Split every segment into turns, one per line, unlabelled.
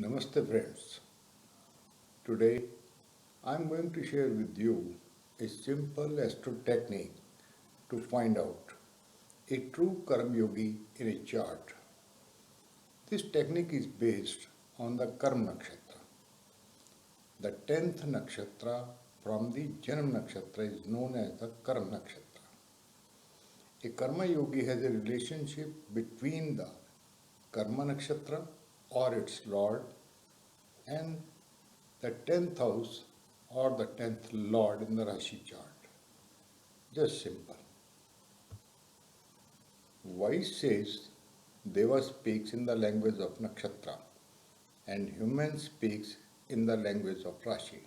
Namaste friends. Today I am going to share with you a simple astro technique to find out a true Karma Yogi in a chart. This technique is based on the Karma Nakshatra. The 10th Nakshatra from the Janam Nakshatra is known as the Karma Nakshatra. A Karma Yogi has a relationship between the Karma Nakshatra or its Lord and the 10th house or the 10th Lord in the Rashi chart. Just simple. Wise says Deva speaks in the language of Nakshatra and human speaks in the language of Rashi.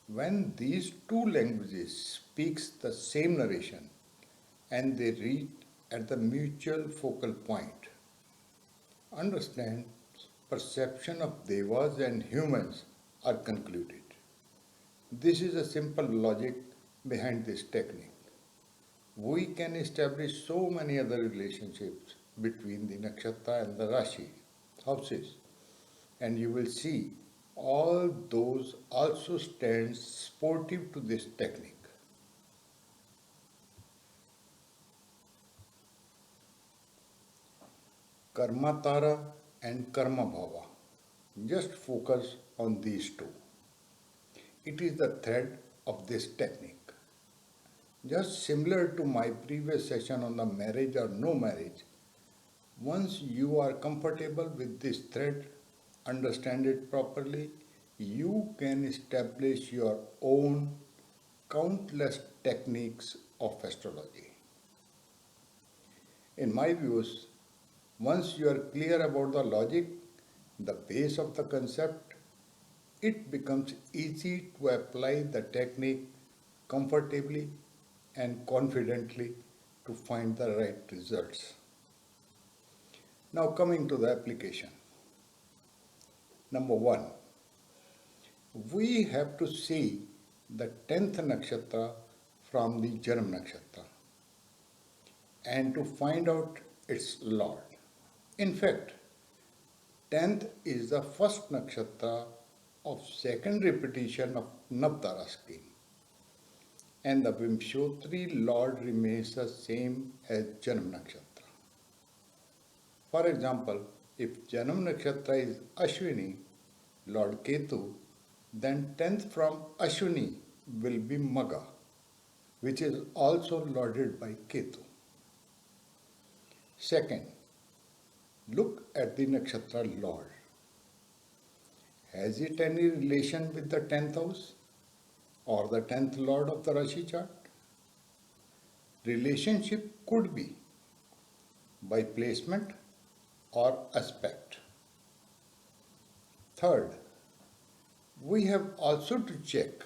When these two languages speaks the same narration and they reach at the mutual focal point, understand perception of Devas and humans are concluded. This is a simple logic behind this technique. We can establish so many other relationships between the nakshatra and the Rashi houses, and you will see all those also stand sportive to this technique. Karma Tara and Karma Bhava. Just focus on these two. It is the thread of this technique. Just similar to my previous session on the marriage or no marriage, once you are comfortable with this thread, understand it properly, you can establish your own countless techniques of astrology. In my views, once you are clear about the logic, the base of the concept, it becomes easy to apply the technique comfortably and confidently to find the right results. Now coming to the application. Number one, we have to see the 10th nakshatra from the Janam nakshatra and to find out its lord. In fact, 10th is the first nakshatra of second repetition of Navtara scheme, and the Vimshotri lord remains the same as Janam nakshatra. For example, if Janam nakshatra is Ashwini, Lord Ketu, then 10th from Ashwini will be Magha, which is also lorded by Ketu. Second, look at the nakshatra lord. Has it any relation with the 10th house or the 10th lord of the Rashi chart? Relationship could be by placement or aspect. Third, we have also to check,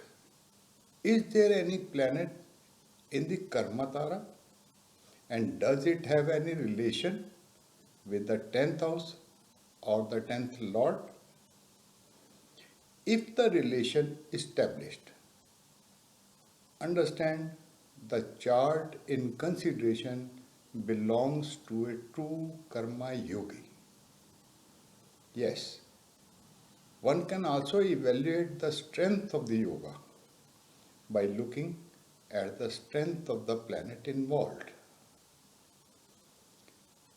is there any planet in the Karma Tara and does it have any relation with the 10th house or the 10th lord? If the relation established, understand the chart in consideration belongs to a true Karma Yogi. Yes, one can also evaluate the strength of the yoga by looking at the strength of the planet involved.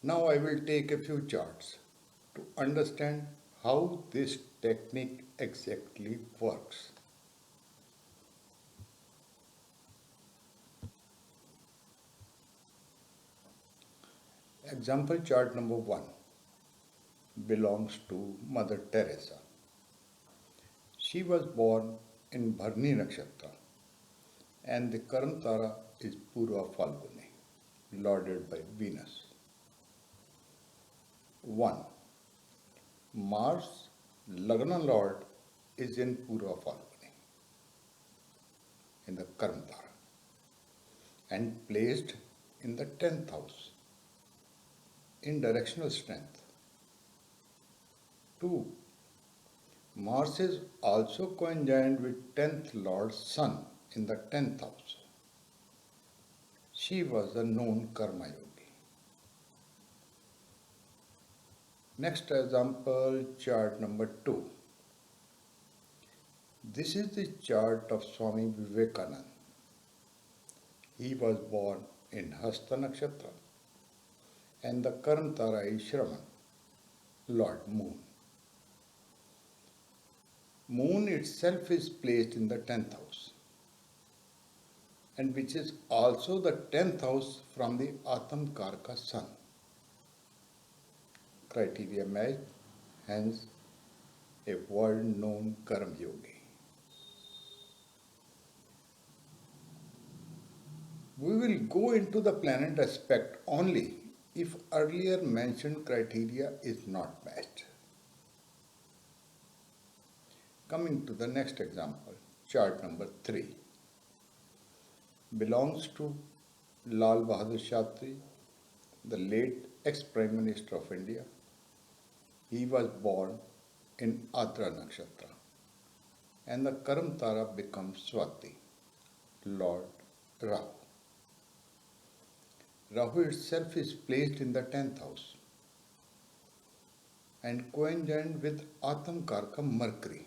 Now I will take a few charts to understand how this technique exactly works. Example chart number 1 belongs to Mother Teresa. She was born in Bharni Nakshatra and the Karma Tara is Purva Falguni, lorded by Venus. 1. Mars, Lagna Lord, is in Purva Falguni, in the Karma Tara, and placed in the 10th house, in directional strength. 2. Mars is also conjoined with 10th Lord Sun in the 10th house. She was a known Karma Yogi. Next example, chart number 2. This is the chart of Swami Vivekananda. He was born in Hasta Nakshatra and the Karm Tara is Shravan, Lord Moon. Moon itself is placed in the 10th house and which is also the 10th house from the Atam Karka Sun. Criteria matched, hence a world-known Karma Yogi. We will go into the planet aspect only if earlier mentioned criteria is not matched. Coming to the next example, chart number 3 belongs to Lal Bahadur Shastri, the late ex-Prime Minister of India. He was born in Adra Nakshatra and the Karam Tara becomes Swati, Lord Rahu. Rahu itself is placed in the 10th house and coincident with Atam Karka Mercury.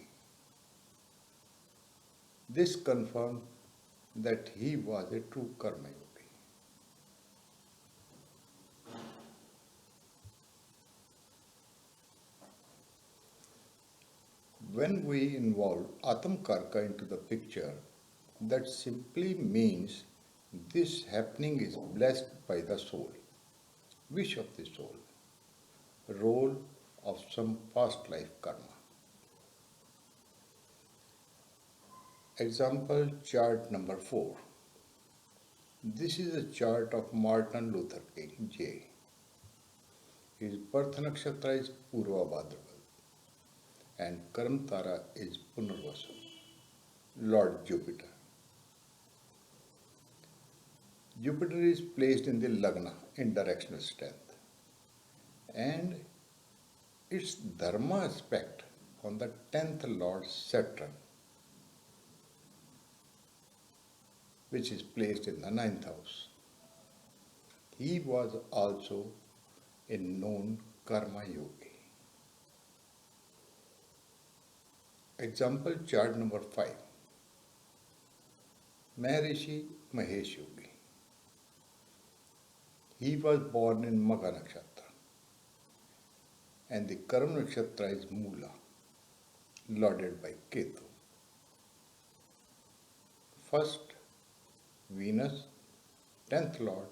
This confirmed that he was a true Karma Yogi. When we involve Atam Karka into the picture, that simply means this happening is blessed by the soul, wish of the soul, role of some past life karma. Example chart number 4. This is a chart of Martin Luther King J. His birth nakshatra is Purva Bhadrapad and Karam Tara is Punarvasu, Lord Jupiter. Jupiter is placed in the Lagna in directional strength and its Dharma aspect on the 10th Lord Saturn, which is placed in the 9th house. He was also a known Karma Yogi. Example chart number 5. Maharishi Mahesh Yogi. He was born in Magha Nakshatra and the Karma Nakshatra is Mula, lorded by Ketu. First, Venus, 10th Lord,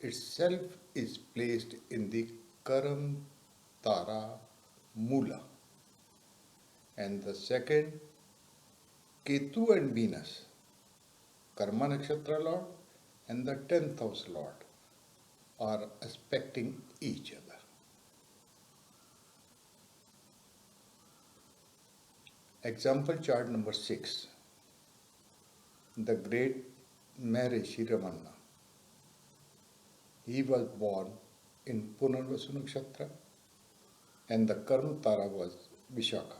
itself is placed in the Karam Tara Mula. And the second, Ketu and Venus, Karma Nakshatra Lord and the 10th house Lord, are aspecting each other. Example chart number 6. The great Maharishi Ramana. He was born in Punarvasu Nakshatra and the Karma Tara was Vishakha,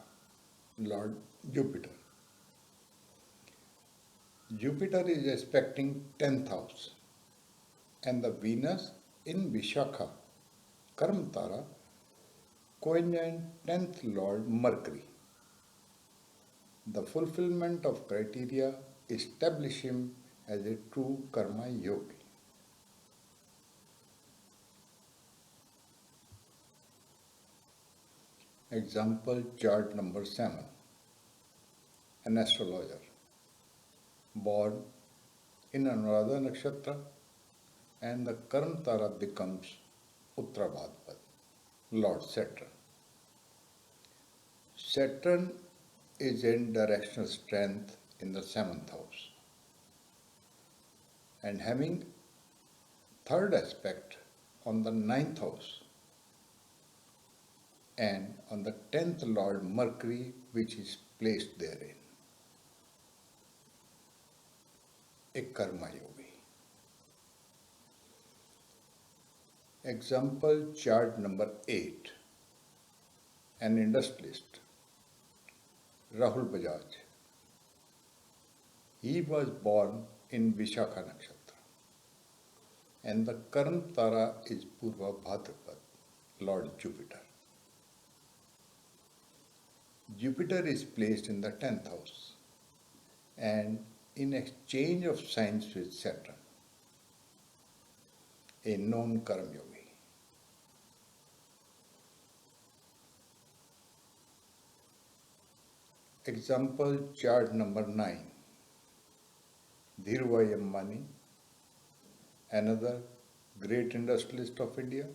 Lord Jupiter. Jupiter is aspecting 10th house and the Venus in Vishakha, Karma Tara, coincident 10th Lord Mercury. The fulfillment of criteria establish him as a true Karma Yogi. Example chart number 7. An astrologer born in Anuradha Nakshatra and the Karma Tara becomes Uttarabhadpad, Lord Saturn. Saturn is in directional strength in the 7th house and having third aspect on the 9th house and on the 10th Lord Mercury which is placed therein. A Karma Yogi. Example chart number 8. An industrialist, Rahul Bajaj. He was born in Vishakha Nakshatra and the Karma Tara is Purva Bhadrapad, Lord Jupiter. Jupiter is placed in the 10th house and in exchange of signs with Saturn, a known Karma Yogi. Example chart number 9. Dhirubhai Ambani, another great industrialist of India.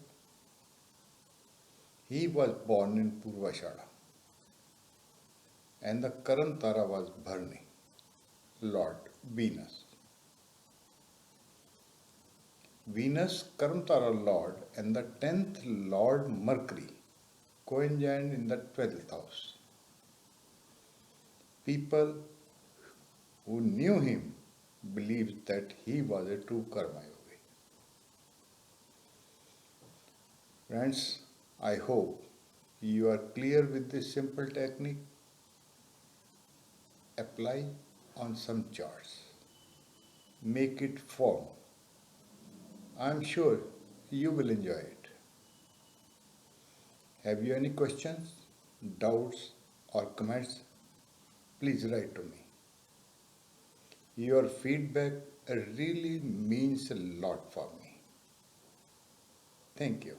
He was born in Purvashada and the current Tara was Bharni, Lord Venus. Venus, Karmtara Lord, and the 10th Lord Mercury coincided in the 12th house. People who knew him believed that he was a true Karma Yogi. Friends, I hope you are clear with this simple technique. Apply on some charts. Make it form. I am sure you will enjoy it. Have you any questions, doubts, or comments? Please write to me. Your feedback really means a lot for me. Thank you.